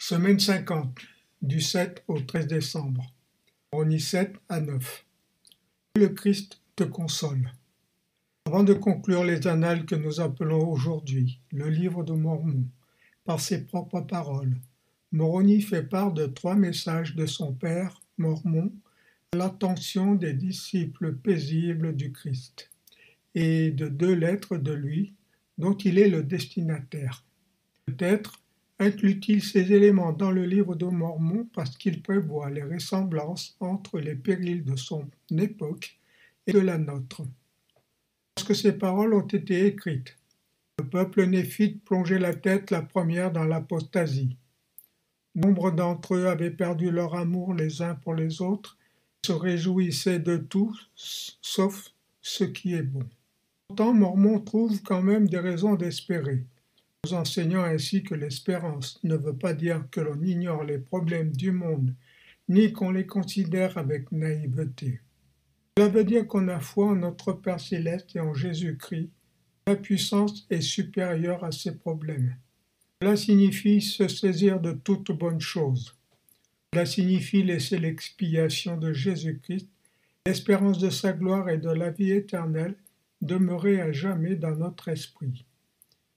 Semaine 50, du 7 au 13 décembre. Moroni 7 à 9. Le Christ te console. Avant de conclure les annales que nous appelons aujourd'hui le livre de Mormon, par ses propres paroles, Moroni fait part de 3 messages de son père, Mormon, à l'attention des disciples paisibles du Christ, et de 2 lettres de lui, dont il est le destinataire. Peut-être inclut-il ces éléments dans le livre de Mormon parce qu'il prévoit les ressemblances entre les périls de son époque et de la nôtre. Lorsque ces paroles ont été écrites, le peuple néphite plongeait la tête la première dans l'apostasie. Nombre d'entre eux avaient perdu leur amour les uns pour les autres et se réjouissaient de tout sauf ce qui est bon. Pourtant, Mormon trouve quand même des raisons d'espérer, nous enseignant ainsi que l'espérance ne veut pas dire que l'on ignore les problèmes du monde, ni qu'on les considère avec naïveté. Cela veut dire qu'on a foi en notre Père Céleste et en Jésus-Christ. La puissance est supérieure à ces problèmes. Cela signifie se saisir de toute bonne chose. Cela signifie laisser l'expiation de Jésus-Christ, l'espérance de sa gloire et de la vie éternelle demeurer à jamais dans notre esprit.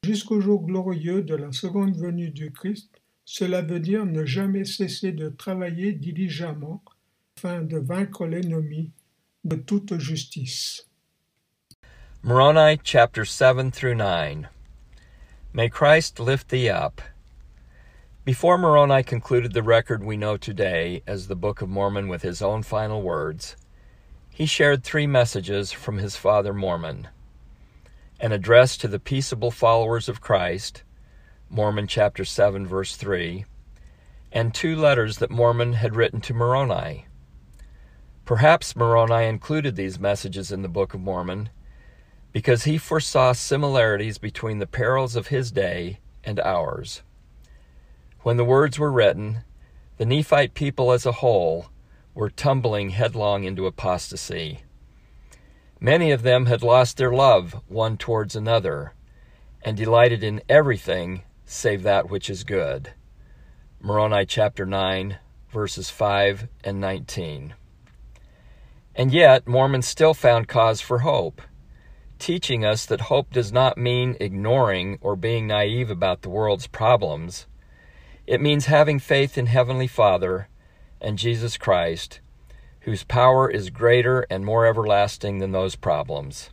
Jusqu'au jour glorieux de la seconde venue du Christ, cela veut dire ne jamais cesser de travailler diligemment afin de vaincre l'ennemi de toute justice. Moroni chapter 7 through 9. May Christ lift thee up. Before Moroni concluded the record we know today as the Book of Mormon with his own final words, he shared 3 messages from his father Mormon. An address to the peaceable followers of Christ, Mormon chapter 7 verse 3, and 2 letters that Mormon had written to Moroni. Perhaps Moroni included these messages in the Book of Mormon because he foresaw similarities between the perils of his day and ours. When the words were written, the Nephite people as a whole were tumbling headlong into apostasy. Many of them had lost their love one towards another, and delighted in everything save that which is good. Moroni chapter 9, verses 5 and 19. And yet, Mormons still found cause for hope, teaching us that hope does not mean ignoring or being naive about the world's problems. It means having faith in Heavenly Father and Jesus Christ, whose power is greater and more everlasting than those problems.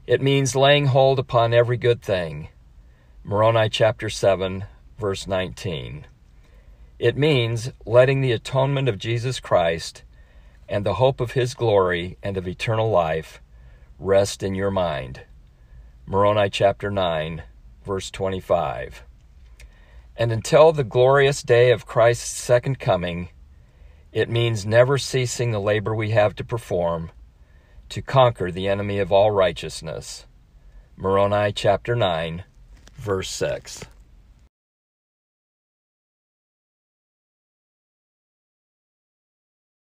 It means laying hold upon every good thing. Moroni chapter 7, verse 19. It means letting the atonement of Jesus Christ and the hope of His glory and of eternal life rest in your mind. Moroni chapter 9, verse 25. And until the glorious day of Christ's second coming, it means never ceasing the labor we have to perform to conquer the enemy of all righteousness. Moroni chapter 9, verse 6.